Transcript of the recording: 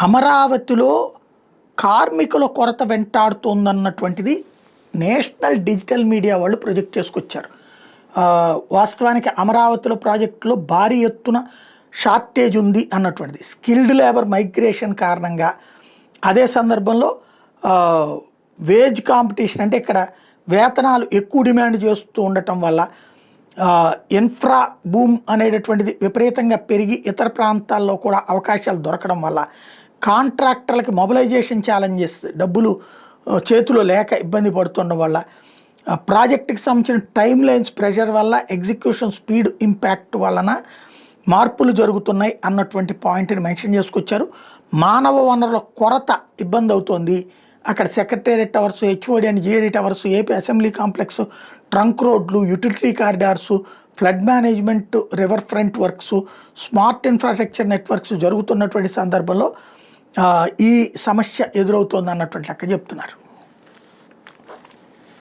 అమరావతిలో కార్మికుల కొరత వెంటాడుతోందన్నటువంటిది నేషనల్ డిజిటల్ మీడియా వాళ్ళు ప్రొజెక్ట్ చేసుకొచ్చారు. వాస్తవానికి అమరావతిలో ప్రాజెక్టులో భారీ ఎత్తున షార్టేజ్ ఉంది అన్నటువంటిది. స్కిల్డ్ లేబర్ మైగ్రేషన్ కారణంగా, అదే సందర్భంలో వేజ్ కాంపిటీషన్, అంటే ఇక్కడ వేతనాలు ఎక్కువ డిమాండ్ చేస్తూ ఉండటం వల్ల ఇన్ఫ్రా బూమ్ అనేటటువంటిది విపరీతంగా పెరిగి ఇతర ప్రాంతాల్లో కూడా అవకాశాలు దొరకడం వల్ల కాంట్రాక్టర్లకి మొబిలైజేషన్ ఛాలెంజెస్, డబ్బులు చేతిలో లేక ఇబ్బంది పడుతుండడం వల్ల, ప్రాజెక్టుకి సంబంధించిన టైమ్ లైన్స్ ప్రెషర్ వల్ల, ఎగ్జిక్యూషన్ స్పీడ్ ఇంపాక్ట్ వలన మార్పులు జరుగుతున్నాయి అన్నటువంటి పాయింట్ని మెన్షన్ చేసుకొచ్చారు. మానవ వనరుల కొరత ఇబ్బంది అవుతోంది. అక్కడ secretariat towers, HOD and GAD towers, AP assembly complex, trunk రోడ్లు, utility corridors, flood management, river front works, smart infrastructure networks జరుగుతున్నటువంటి సందర్భంలో ఈ సమస్య ఎదురవుతోంది అన్నటువంటి లెక్క చెప్తున్నారు.